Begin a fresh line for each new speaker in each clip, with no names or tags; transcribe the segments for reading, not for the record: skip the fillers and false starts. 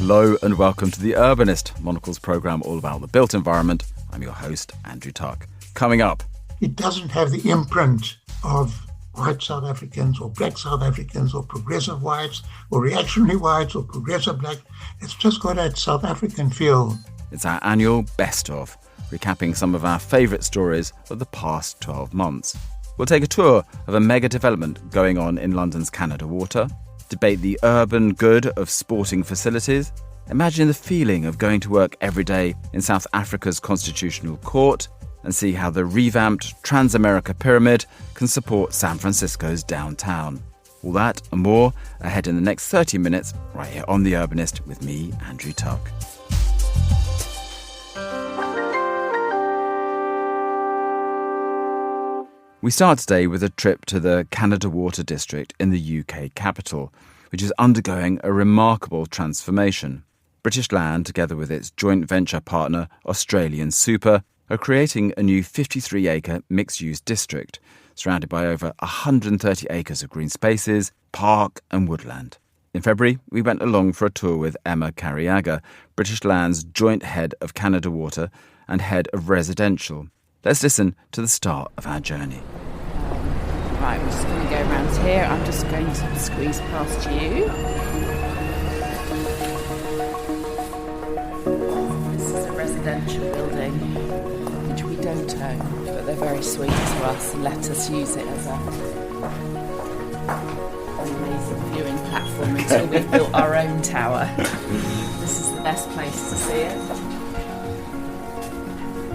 Hello and welcome to the Urbanist, Monocle's programme all about the built environment. I'm your host, Andrew Tuck. Coming up.
It doesn't have the imprint of white South Africans or black South Africans or progressive whites or reactionary whites or progressive black. It's just got that South African feel.
It's our annual Best Of, recapping some of our favourite stories of the past 12 months. We'll take a tour of a mega development going on in London's Canada Water, debate the urban good of sporting facilities, imagine the feeling of going to work every day in South Africa's Constitutional Court, and see how the revamped Transamerica Pyramid can support San Francisco's downtown. All that and more ahead in the next 30 minutes right here on The Urbanist with me, Andrew Tuck. We start today with a trip to the Canada Water District in the UK capital, which is undergoing a remarkable transformation. British Land, together with its joint venture partner Australian Super, are creating a new 53-acre mixed-use district, surrounded by over 130 acres of green spaces, park and woodland. In February, we went along for a tour with Emma Carriaga, British Land's joint head of Canada Water and head of residential. Let's listen to the start of our journey.
Right, we're just going to go around here. I'm just going to squeeze past you. This is a residential building, which we don't own, but they're very sweet to us and let us use it as an amazing viewing platform until we've built our own tower. This is the best place to see it.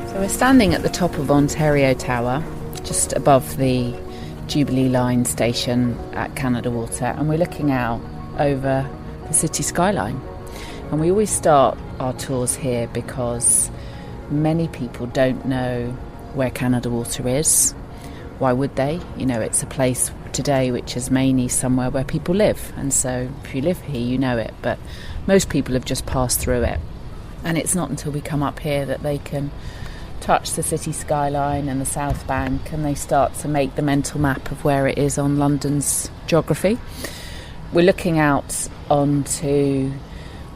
So we're standing at the top of Ontario Tower, just above the Jubilee Line station at Canada Water, and we're looking out over the city skyline. And we always start our tours here because many people don't know where Canada Water is. Why would they? You know, it's a place today which is mainly somewhere where people live, and so if you live here you know it, but most people have just passed through it. And it's not until we come up here that they can touch the city skyline and the South Bank, and they start to make the mental map of where it is on London's geography. We're looking out onto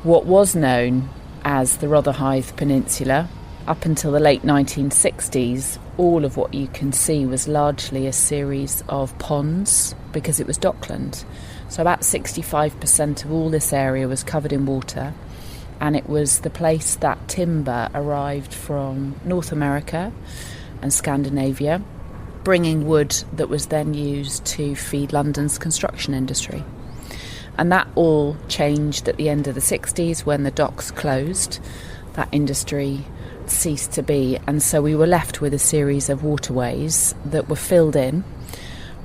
what was known as the Rotherhithe Peninsula. Up until the late 1960s, all of what you can see was largely a series of ponds because it was dockland. So about 65% of all this area was covered in water. And it was the place that timber arrived from North America and Scandinavia, bringing wood that was then used to feed London's construction industry. And that all changed at the end of the 60s when the docks closed. That industry ceased to be, and so we were left with a series of waterways that were filled in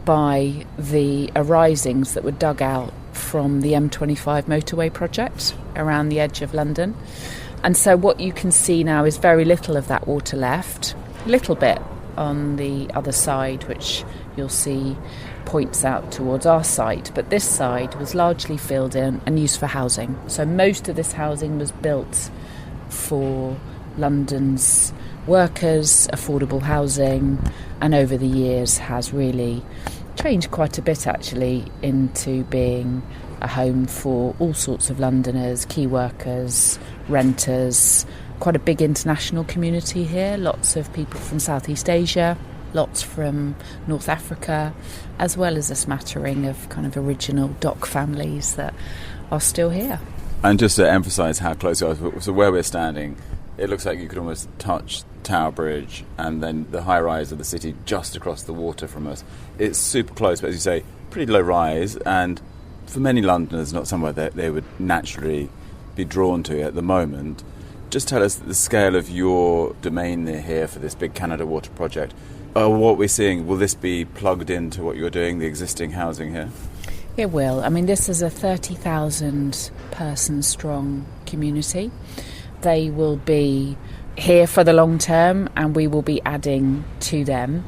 by the arisings that were dug out from the M25 motorway project around the edge of London. And so what you can see now is very little of that water left, a little bit on the other side, which you'll see points out towards our site, but this side was largely filled in and used for housing. So most of this housing was built for London's workers, affordable housing, and over the years has really changed quite a bit actually into being a home for all sorts of Londoners, key workers, renters, quite a big international community here, lots of people from Southeast Asia, lots from North Africa, as well as a smattering of kind of original dock families that are still here.
And just to emphasise how close you are, so where we're standing, it looks like you could almost touch Tower Bridge and then the high rise of the city just across the water from us. It's super close, but as you say, pretty low rise, and for many Londoners, not somewhere that they would naturally be drawn to at the moment. Just tell us the scale of your domain here for this big Canada Water project. What we're seeing, will this be plugged into what you're doing, the existing housing here?
It will. I mean, this is a 30,000 person strong community. They will be here for the long term and we will be adding to them.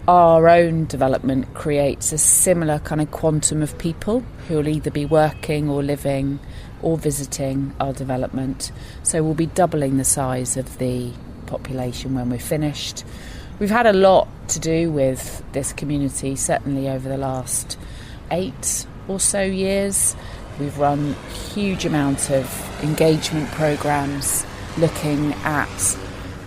Our own development creates a similar kind of quantum of people who will either be working or living or visiting our development. So we'll be doubling the size of the population when we're finished. We've had a lot to do with this community, certainly over the last 8 or so years, We've run huge amount of engagement programmes looking at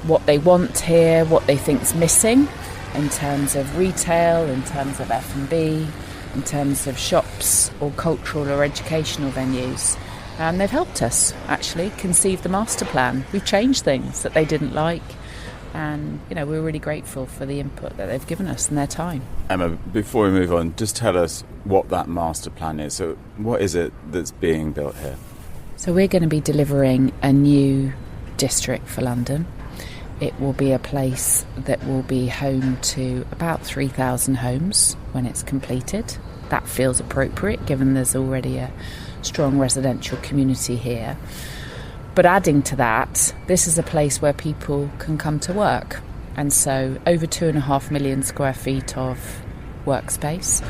what they want here, what they think's missing in terms of retail, in terms of F&B, in terms of shops or cultural or educational venues. And they've helped us actually conceive the master plan. We've changed things that they didn't like, and we're really grateful for the input that they've given us and their time.
Emma, before we move on, just tell us what that master plan is. So what is it that's being built here?
So we're going to be delivering a new district for London. It will be a place that will be home to about 3,000 homes when it's completed. That feels appropriate given there's already a strong residential community here. But adding to that, this is a place where people can come to work. And so over 2.5 million square feet of workspace,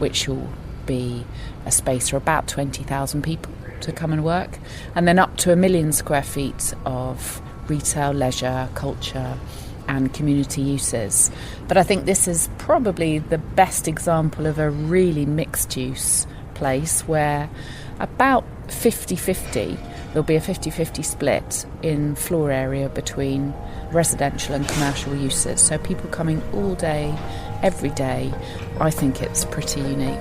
which will be a space for about 20,000 people to come and work. And then up to 1 million square feet of retail, leisure, culture and community uses. But I think this is probably the best example of a really mixed use place where about 50-50, there'll be a 50-50 split in floor area between residential and commercial uses. So people coming all day, every day. I think it's pretty unique.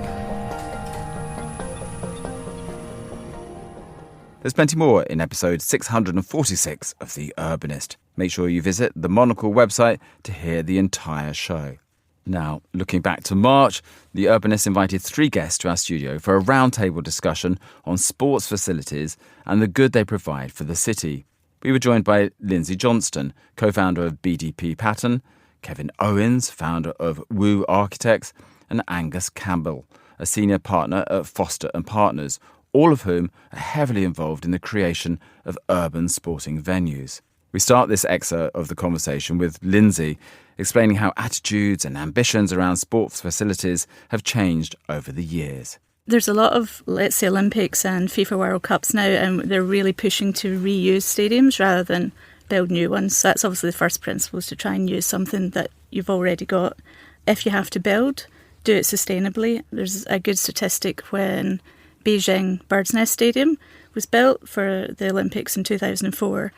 There's plenty more in episode 646 of The Urbanist. Make sure you visit the Monocle website to hear the entire show. Now, looking back to March, The Urbanist invited 3 guests to our studio for a roundtable discussion on sports facilities and the good they provide for the city. We were joined by Lindsay Johnston, co-founder of BDP Pattern, Kevin Owens, founder of Woo Architects, and Angus Campbell, a senior partner at Foster & Partners, all of whom are heavily involved in the creation of urban sporting venues. We start this excerpt of the conversation with Lindsay explaining how attitudes and ambitions around sports facilities have changed over the years.
There's a lot of, let's say, Olympics and FIFA World Cups now, and they're really pushing to reuse stadiums rather than build new ones. So that's obviously the first principle, is to try and use something that you've already got. If you have to build, do it sustainably. There's a good statistic when Beijing Bird's Nest Stadium was built for the Olympics in 2004.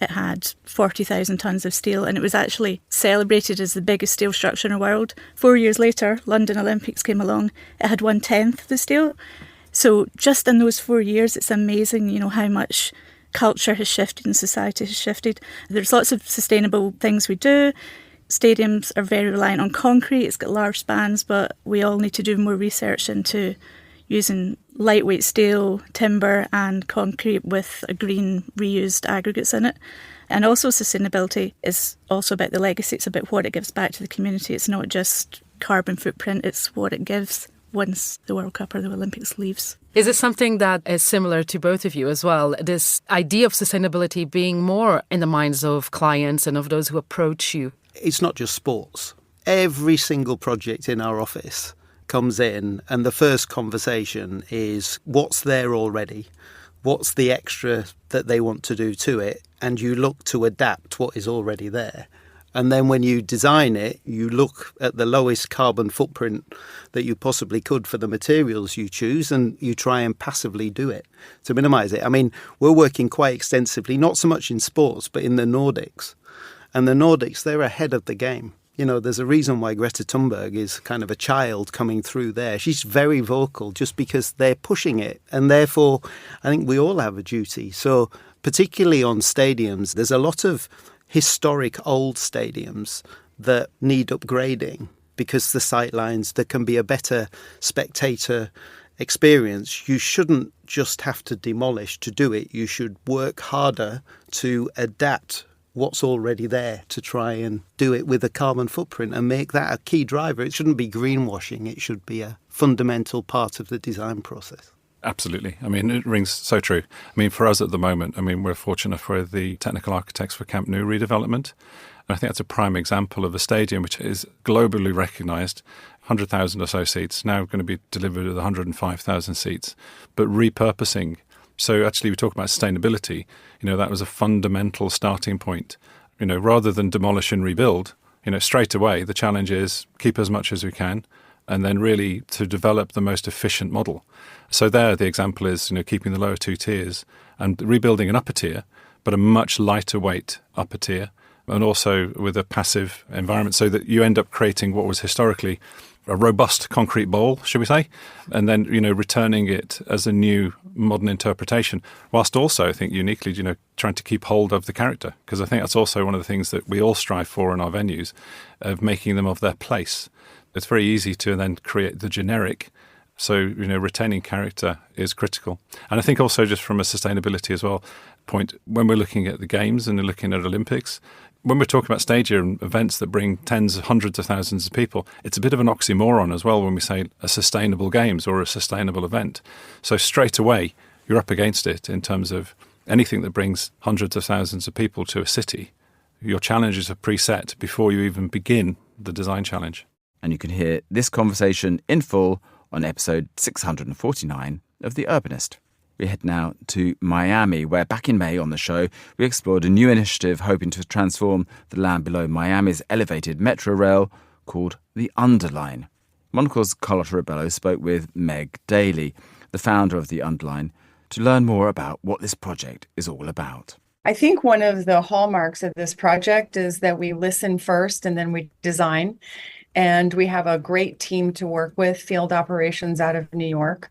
It had 40,000 tonnes of steel, and it was actually celebrated as the biggest steel structure in the world. 4 years later, London Olympics came along. It had 1/10 of the steel. So just in those 4 years, it's amazing, how much culture has shifted and society has shifted. There's lots of sustainable things we do. Stadiums are very reliant on concrete. It's got large spans, but we all need to do more research into using lightweight steel, timber and concrete with a green reused aggregates in it. And also sustainability is also about the legacy. It's about what it gives back to the community. It's not just carbon footprint, it's what it gives once the World Cup or the Olympics leaves.
Is it something that is similar to both of you as well? This idea of sustainability being more in the minds of clients and of those who approach you?
It's not just sports. Every single project in our office comes in and the first conversation is what's there already, what's the extra that they want to do to it, and you look to adapt what is already there. And then when you design it, you look at the lowest carbon footprint that you possibly could for the materials you choose, and you try and passively do it to minimise it. I mean, we're working quite extensively, not so much in sports, but in the Nordics. And the Nordics, they're ahead of the game. There's a reason why Greta Thunberg is kind of a child coming through there. She's very vocal just because they're pushing it. And therefore, I think we all have a duty. So particularly on stadiums, there's a lot of historic old stadiums that need upgrading because the sightlines, there can be a better spectator experience. You shouldn't just have to demolish to do it. You should work harder to adapt what's already there to try and do it with a carbon footprint and make that a key driver. It shouldn't be greenwashing. It should be a fundamental part of the design process.
Absolutely. I mean, it rings so true. I mean, for us at the moment, we're fortunate for the technical architects for Camp Nou redevelopment. And I think that's a prime example of a stadium which is globally recognised, 100,000 or so seats, now going to be delivered with 105,000 seats, but repurposing. So actually we talk about sustainability, that was a fundamental starting point. Rather than demolish and rebuild, straight away the challenge is keep as much as we can and then really to develop the most efficient model. So there, the example is, keeping the lower two tiers and rebuilding an upper tier, but a much lighter weight upper tier, and also with a passive environment, so that you end up creating what was historically a robust concrete bowl, should we say, and then, returning it as a new modern interpretation, whilst also, I think, uniquely, trying to keep hold of the character. Because I think that's also one of the things that we all strive for in our venues, of making them of their place. It's very easy to then create the generic. So, retaining character is critical. And I think also just from a sustainability as well point, when we're looking at the games and looking at Olympics, when we're talking about stadia and events that bring tens of hundreds of thousands of people, it's a bit of an oxymoron as well when we say a sustainable games or a sustainable event. So straight away, you're up against it in terms of anything that brings hundreds of thousands of people to a city. Your challenges are preset before you even begin the design challenge.
And you can hear this conversation in full on episode 649 of The Urbanist. We head now to Miami, where back in May on the show, we explored a new initiative hoping to transform the land below Miami's elevated metro rail called the Underline. Monocle's Carlotta Ribello spoke with Meg Daly, the founder of the Underline, to learn more about what this project is all about.
I think one of the hallmarks of this project is that we listen first and then we design. And we have a great team to work with, field operations out of New York.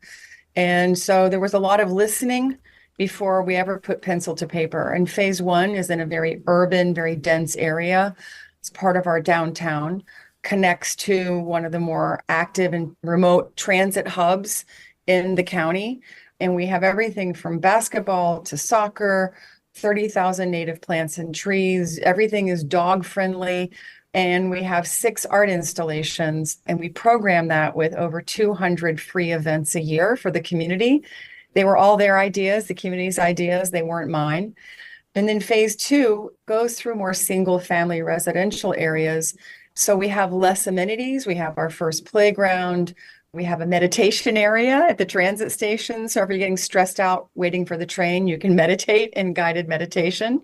And so there was a lot of listening before we ever put pencil to paper. And phase one is in a very urban, very dense area. It's part of our downtown, connects to one of the more active and remote transit hubs in the county. And we have everything from basketball to soccer, 30,000 native plants and trees. Everything is dog friendly. And we have 6 art installations, and we program that with over 200 free events a year for the community. They were all their ideas, the community's ideas. They weren't mine. And then phase 2 goes through more single family residential areas. So we have less amenities. We have our first playground. We have a meditation area at the transit station. So if you're getting stressed out waiting for the train, you can meditate in guided meditation.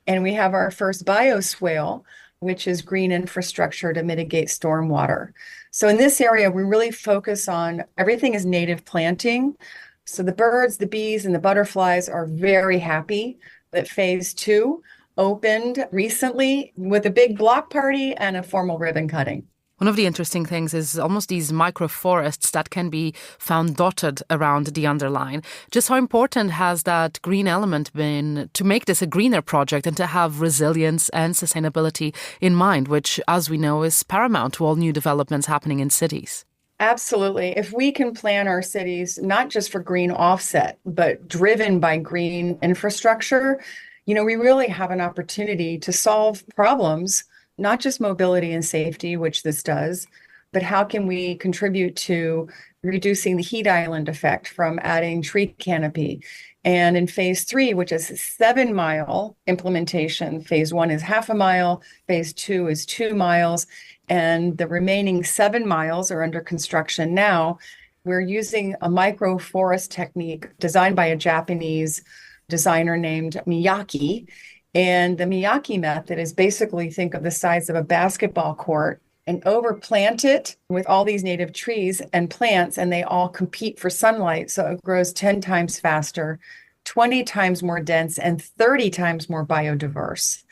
And we have our first bioswale, which is green infrastructure to mitigate stormwater. So in this area, we really focus on everything is native planting. So the birds, the bees, and the butterflies are very happy that phase 2 opened recently with a big block party and a formal ribbon cutting.
One of the interesting things is almost these microforests that can be found dotted around the Underline. Just how important has that green element been to make this a greener project and to have resilience and sustainability in mind, which, as we know, is paramount to all new developments happening in cities?
Absolutely. If we can plan our cities not just for green offset, but driven by green infrastructure, we really have an opportunity to solve problems, not just mobility and safety, which this does, but how can we contribute to reducing the heat island effect from adding tree canopy? And in phase 3, which is a 7-mile implementation, phase 1 is half a mile, phase 2 is 2 miles, and the remaining 7 miles are under construction now. We're using a microforest technique designed by a Japanese designer named Miyake. And the Miyake method is basically think of the size of a basketball court and overplant it with all these native trees and plants, and they all compete for sunlight. So it grows 10 times faster, 20 times more dense, and 30 times more biodiverse.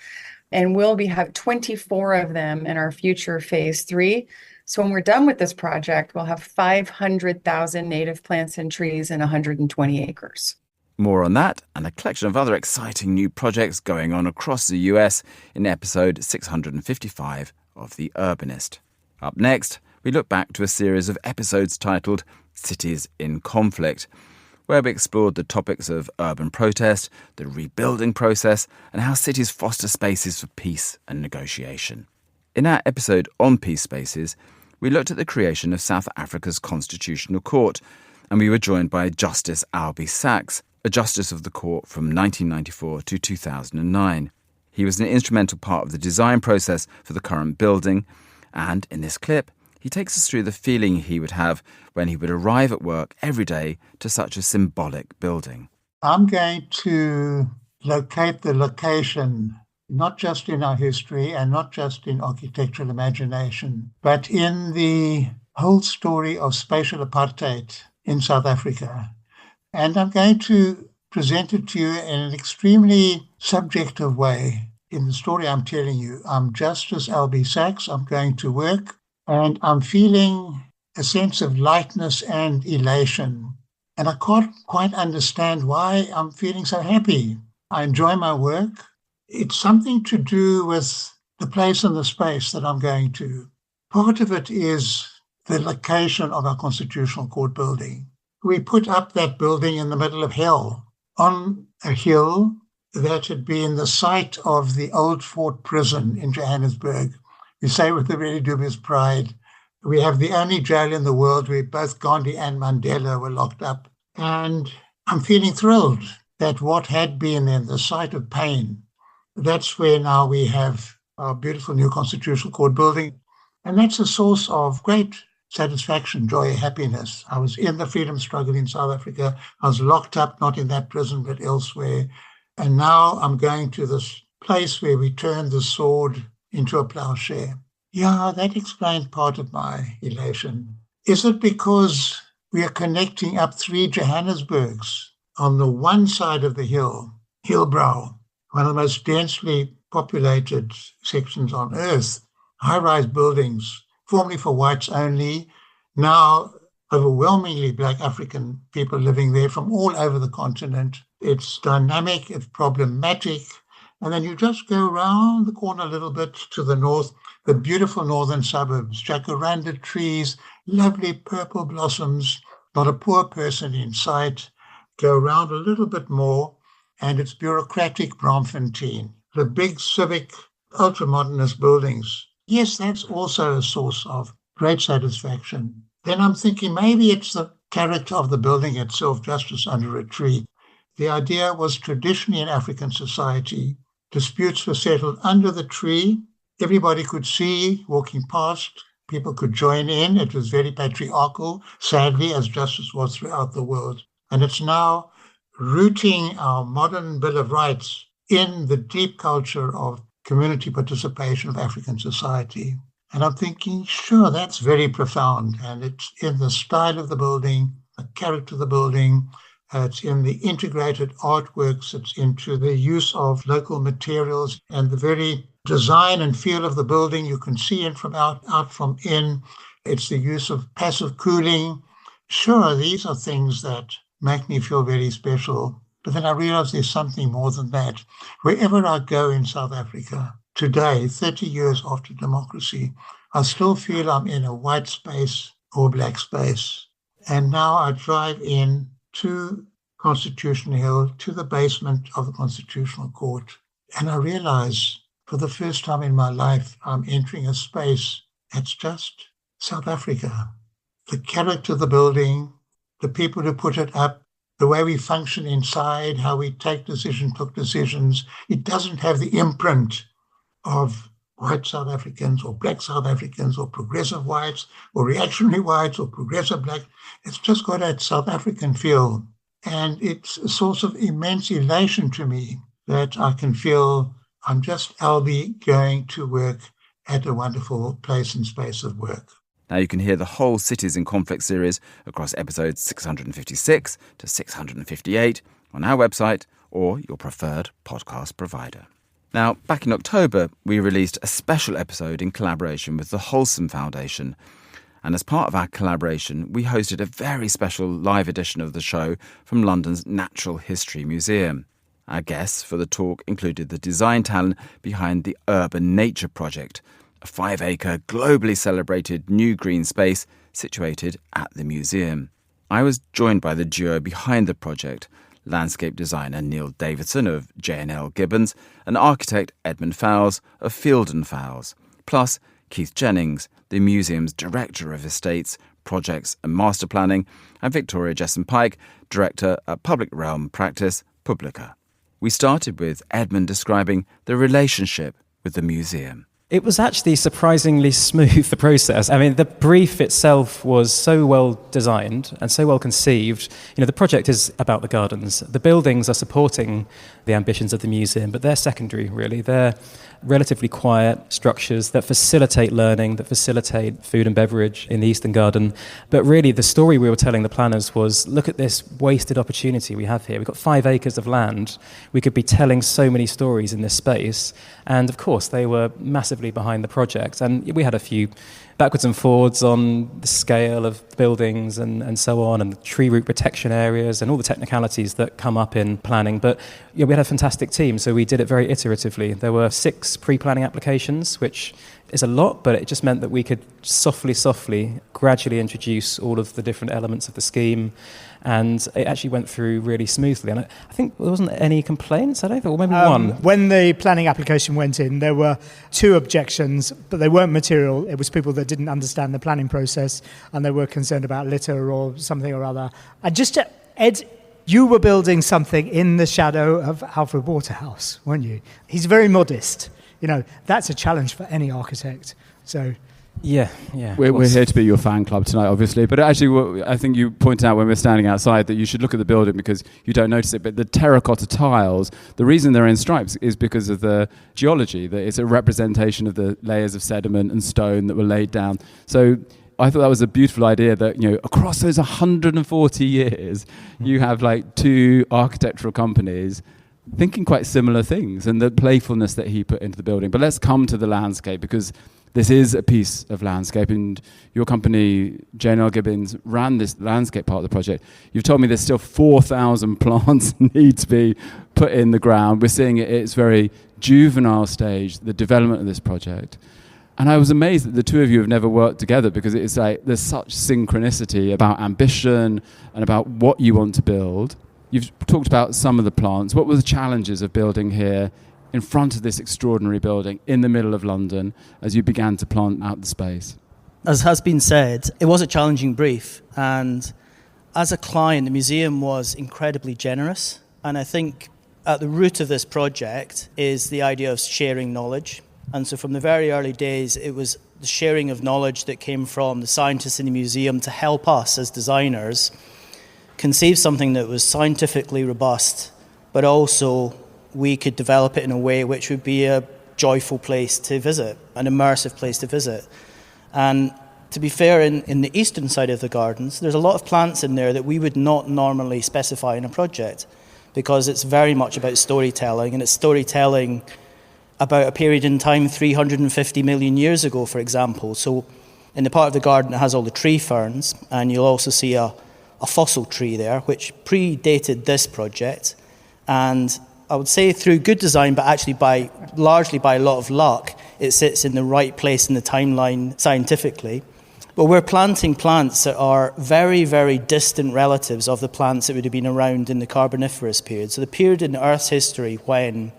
And we'll have 24 of them in our future phase 3. So when we're done with this project, we'll have 500,000 native plants and trees in 120 acres.
More on that and a collection of other exciting new projects going on across the US in episode 655 of The Urbanist. Up next, we look back to a series of episodes titled Cities in Conflict, where we explored the topics of urban protest, the rebuilding process, and how cities foster spaces for peace and negotiation. In our episode on peace spaces, we looked at the creation of South Africa's Constitutional Court, and we were joined by Justice Albie Sachs, a justice of the court from 1994 to 2009. He was an instrumental part of the design process for the current building, and in this clip, he takes us through the feeling he would have when he would arrive at work every day to such a symbolic building.
I'm going to locate the location, not just in our history and not just in architectural imagination, but in the whole story of spatial apartheid in South Africa. And I'm going to present it to you in an extremely subjective way. In the story I'm telling you, I'm Justice Albie Sachs. I'm going to work and I'm feeling a sense of lightness and elation. And I can't quite understand why I'm feeling so happy. I enjoy my work. It's something to do with the place and the space that I'm going to. Part of it is the location of our Constitutional Court building. We put up that building in the middle of hell, on a hill that had been the site of the old Fort Prison in Johannesburg. We say with a very dubious pride, we have the only jail in the world where both Gandhi and Mandela were locked up. And I'm feeling thrilled that what had been in the site of pain, that's where now we have our beautiful new Constitutional Court building. And that's a source of great satisfaction, joy, happiness. I was in the freedom struggle in South Africa. I was locked up, not in that prison, but elsewhere. And now I'm going to this place where we turn the sword into a plowshare. Yeah, that explains part of my elation. Is it because we are connecting up three Johannesburgs? On the one side of the hill, Hillbrow, one of the most densely populated sections on earth, high-rise buildings, formerly for whites only, now overwhelmingly Black African people living there from all over the continent. It's dynamic, it's problematic. And then you just go around the corner a little bit to the north, the beautiful northern suburbs, jacaranda trees, lovely purple blossoms, not a poor person in sight. Go around a little bit more, and it's bureaucratic Braamfontein, the big civic, ultra-modernist buildings. Yes, that's also a source of great satisfaction. Then I'm thinking maybe it's the character of the building itself, Justice Under a Tree. The idea was traditionally in African society, disputes were settled under the tree. Everybody could see walking past. People could join in. It was very patriarchal, sadly, as justice was throughout the world. And it's now rooting our modern Bill of Rights in the deep culture of community participation of African society. And I'm thinking, sure, that's very profound. And it's in the style of the building, the character of the building. It's in the integrated artworks. It's into the use of local materials and the very design and feel of the building. You can see in from out from in. It's the use of passive cooling. Sure, these are things that make me feel very special. But then I realize there's something more than that. Wherever I go in South Africa today, 30 years after democracy, I still feel I'm in a white space or black space. And now I drive in to Constitution Hill, to the basement of the Constitutional Court. And I realize for the first time in my life, I'm entering a space that's just South Africa. The character of the building, the people who put it up, the way we function inside, how we took decisions, it doesn't have the imprint of white South Africans or black South Africans or progressive whites or reactionary whites or progressive black. It's just got that South African feel. And it's a source of immense elation to me that I can feel I'm just Albie going to work at a wonderful place and space of work.
Now you can hear the whole Cities in Conflict series across episodes 656 to 658 on our website or your preferred podcast provider. Now, back in October, we released a special episode in collaboration with the Wholesome Foundation. And as part of our collaboration, we hosted a very special live edition of the show from London's Natural History Museum. Our guests for the talk included the design talent behind the Urban Nature Project, a 5-acre, globally celebrated new green space situated at the museum. I was joined by the duo behind the project, landscape designer Neil Davidson of J&L Gibbons and architect Edmund Fowles of Field & Fowles, plus Keith Jennings, the museum's Director of Estates, Projects and Master Planning, and Victoria Jessen-Pike, Director at Public Realm Practice, Publica. We started with Edmund describing the relationship with the museum.
It was actually surprisingly smooth, the process. I mean, the brief itself was so well designed and so well conceived. The project is about the gardens. The buildings are supporting the ambitions of the museum, but they're secondary, really. They're relatively quiet structures that facilitate learning, that facilitate food and beverage in the Eastern Garden. But really, the story we were telling the planners was, look at this wasted opportunity we have here. We've got 5 acres of land. We could be telling so many stories in this space. And of course, they were massively behind the project. And we had a few backwards and forwards on the scale of buildings and so on, and the tree root protection areas and all the technicalities that come up in planning. But we had a fantastic team, so we did it very iteratively. There were 6 pre-planning applications, which is a lot, but it just meant that we could softly, gradually introduce all of the different elements of the scheme, and it actually went through really smoothly. And I think there wasn't any complaints, I don't think, or maybe one.
When the planning application went in, there were 2 objections, but they weren't material. It was people that didn't understand the planning process, and they were concerned about litter or something or other. And just to, Ed, you were building something in the shadow of Alfred Waterhouse, weren't you? He's very modest. That's a challenge for any architect. So,
yeah. We're here to be your fan club tonight, obviously. But actually, I think you pointed out when we're standing outside that you should look at the building because you don't notice it. But the terracotta tiles, the reason they're in stripes is because of the geology. That it's a representation of the layers of sediment and stone that were laid down. So I thought that was a beautiful idea that, across those 140 years, you have 2 architectural companies thinking quite similar things, and the playfulness that he put into the building. But let's come to the landscape, because this is a piece of landscape, and your company, J&L Gibbons, ran this landscape part of the project. You've told me there's still 4,000 plants need to be put in the ground. We're seeing it at its very juvenile stage, the development of this project. And I was amazed that the 2 of you have never worked together, because it's there's such synchronicity about ambition and about what you want to build. You've talked about some of the plants. What were the challenges of building here in front of this extraordinary building in the middle of London as you began to plant out the space?
As has been said, it was a challenging brief. And as a client, the museum was incredibly generous. And I think at the root of this project is the idea of sharing knowledge. And so from the very early days, it was the sharing of knowledge that came from the scientists in the museum to help us as designers conceive something that was scientifically robust, but also we could develop it in a way which would be a joyful place to visit, an immersive place to visit. And to be fair, in the eastern side of the gardens, there's a lot of plants in there that we would not normally specify in a project, because it's very much about storytelling, and it's storytelling about a period in time 350 million years ago, for example. So in the part of the garden that has all the tree ferns, and you'll also see a fossil tree there, which predated this project. And I would say through good design, but actually largely by a lot of luck, it sits in the right place in the timeline scientifically. But we're planting plants that are very, very distant relatives of the plants that would have been around in the Carboniferous period. So the period in Earth's history when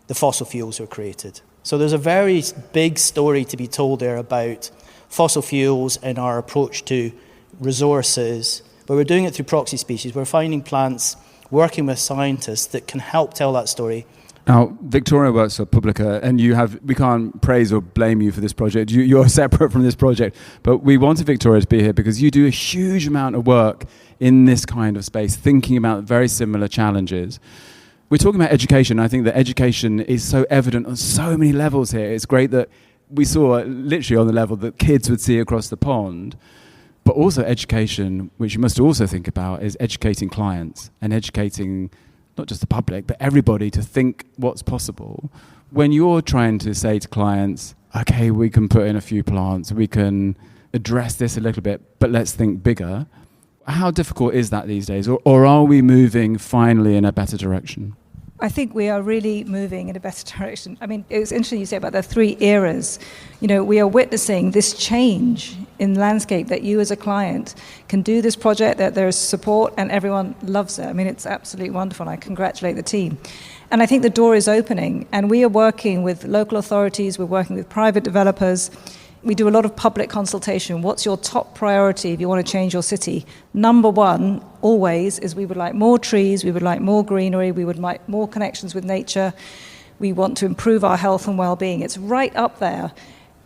the fossil fuels were created. So there's a very big story to be told there about fossil fuels and our approach to resources. But we're doing it through proxy species. We're finding plants, working with scientists that can help tell that story.
Now, Victoria works for Publica, and we can't praise or blame you for this project. You're separate from this project. But we wanted Victoria to be here because you do a huge amount of work in this kind of space, thinking about very similar challenges. We're talking about education. I think that education is so evident on so many levels here. It's great that we saw literally on the level that kids would see across the pond. But also education, which you must also think about, is educating clients and educating not just the public, but everybody to think what's possible. When you're trying to say to clients, okay, we can put in a few plants, we can address this a little bit, but let's think bigger. How difficult is that these days? Or are we moving finally in a better direction?
I think we are really moving in a better direction. I mean, it was interesting you say about the 3 eras. We are witnessing this change in landscape, that you as a client can do this project, that there's support and everyone loves it. I mean, it's absolutely wonderful. I congratulate the team. And I think the door is opening, and we are working with local authorities, we're working with private developers. We do a lot of public consultation. What's your top priority if you want to change your city? Number 1, always, is we would like more trees, we would like more greenery, we would like more connections with nature. We want to improve our health and well-being. It's right up there.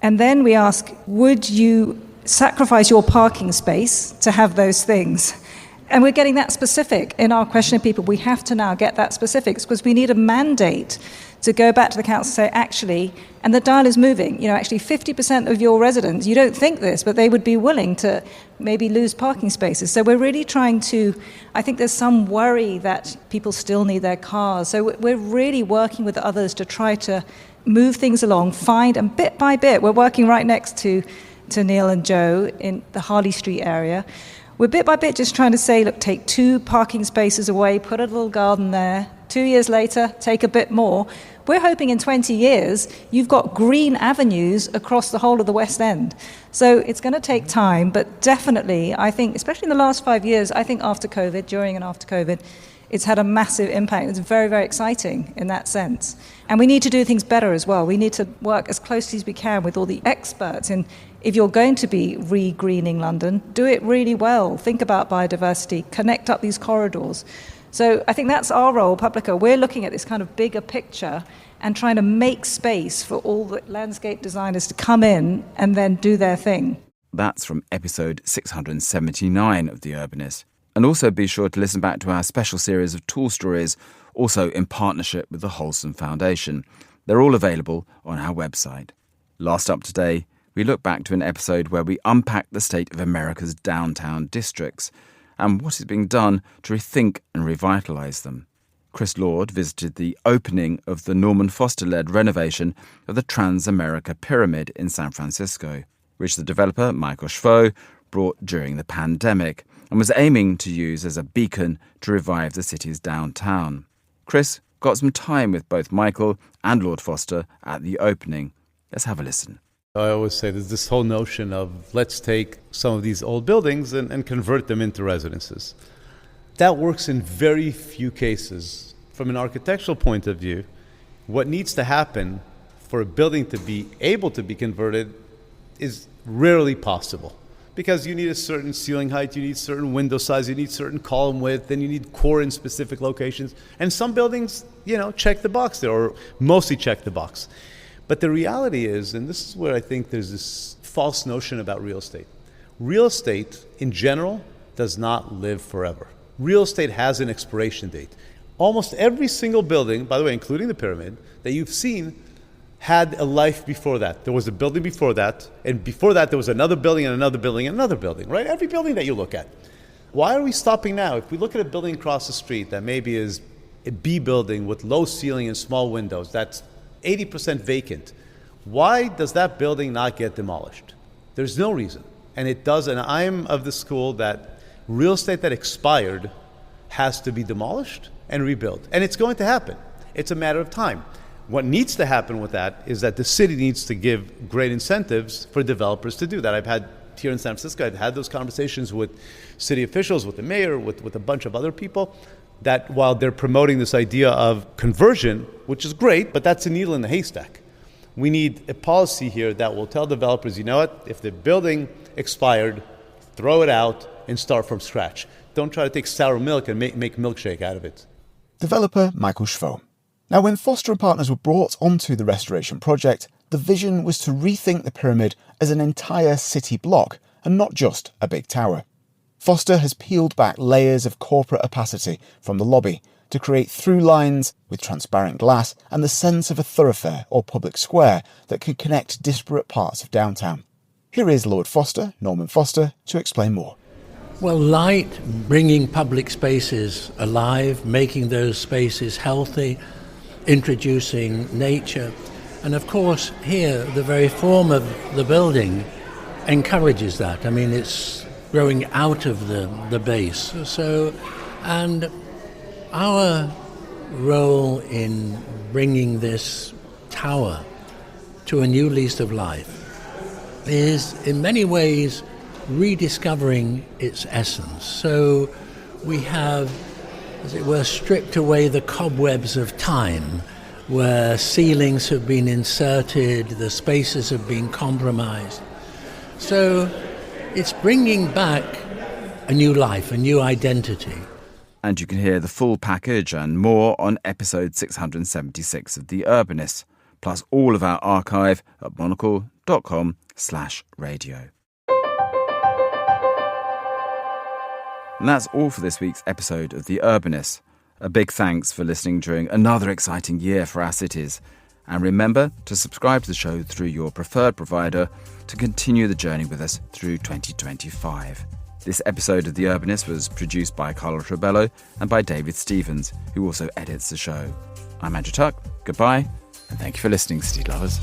And then we ask, would you sacrifice your parking space to have those things? And we're getting that specific in our question of people. We have to now get that specifics because we need a mandate to go back to the council and say, actually, and the dial is moving, actually 50% of your residents, you don't think this, but they would be willing to maybe lose parking spaces. So we're really trying to, I think there's some worry that people still need their cars. So we're really working with others to try to move things along, find, and bit by bit, we're working right next to Neil and Joe in the Harley Street area. We're bit by bit just trying to say, look, take 2 parking spaces away, put a little garden there. 2 years later, take a bit more. We're hoping in 20 years, you've got green avenues across the whole of the West End. So it's going to take time, but definitely, I think, especially in the last 5 years, I think after COVID, during and after COVID, it's had a massive impact. It's very, very exciting in that sense. And we need to do things better as well. We need to work as closely as we can with all the experts. And if you're going to be re-greening London, do it really well. Think about biodiversity, connect up these corridors. So I think that's our role, Publica. We're looking at this kind of bigger picture and trying to make space for all the landscape designers to come in and then do their thing.
That's from episode 679 of The Urbanist. And also be sure to listen back to our special series of tool stories, also in partnership with the Wholesome Foundation. They're all available on our website. Last up today, we look back to an episode where we unpack the state of America's downtown districts and what is being done to rethink and revitalise them. Chris Lord visited the opening of the Norman Foster-led renovation of the Transamerica Pyramid in San Francisco, which the developer Michael Schvo brought during the pandemic and was aiming to use as a beacon to revive the city's downtown. Chris got some time with both Michael and Lord Foster at the opening. Let's have a listen.
I always say there's this whole notion of let's take some of these old buildings and convert them into residences. That works in very few cases. From an architectural point of view, what needs to happen for a building to be able to be converted is rarely possible. Because you need a certain ceiling height, you need certain window size, you need certain column width, then you need core in specific locations. And some buildings, check the box there, or mostly check the box. But the reality is, and this is where I think there's this false notion about real estate. Real estate, in general, does not live forever. Real estate has an expiration date. Almost every single building, by the way, including the pyramid, that you've seen, had a life before that. There was a building before that, and before that there was another building and another building and another building, right? Every building that you look at. Why are we stopping now? If we look at a building across the street that maybe is a B building with low ceiling and small windows, that's 80% vacant, why does that building not get demolished? There's no reason. And it does, and I'm of the school that real estate that expired has to be demolished and rebuilt. And it's going to happen. It's a matter of time. What needs to happen with that is that the city needs to give great incentives for developers to do that. I've had here in San Francisco, I've had those conversations with city officials, with the mayor, with a bunch of other people, that while they're promoting this idea of conversion, which is great, but that's a needle in the haystack. We need a policy here that will tell developers, you know what, if the building expired, throw it out and start from scratch. Don't try to take sour milk and make milkshake out of it.
Developer Michael Schvo. Now, when Foster and Partners were brought onto the restoration project, the vision was to rethink the pyramid as an entire city block and not just a big tower. Foster has peeled back layers of corporate opacity from the lobby to create through lines with transparent glass and the sense of a thoroughfare or public square that could connect disparate parts of downtown. Here is Lord Foster, Norman Foster, to explain more.
Well, light, bringing public spaces alive, making those spaces healthy, introducing nature. And of course, here, the very form of the building encourages that. I mean, it's growing out of the base. So, and our role in bringing this tower to a new lease of life is in many ways rediscovering its essence. So we have, as it were, stripped away the cobwebs of time, where ceilings have been inserted, the spaces have been compromised. So it's bringing back a new life, a new identity.
And you can hear the full package and more on episode 676 of The Urbanist, plus all of our archive at monocle.com/radio. And that's all for this week's episode of The Urbanist. A big thanks for listening during another exciting year for our cities. And remember to subscribe to the show through your preferred provider to continue the journey with us through 2025. This episode of The Urbanist was produced by Carlo Trabello and by David Stevens, who also edits the show. I'm Andrew Tuck. Goodbye, and thank you for listening, City Lovers.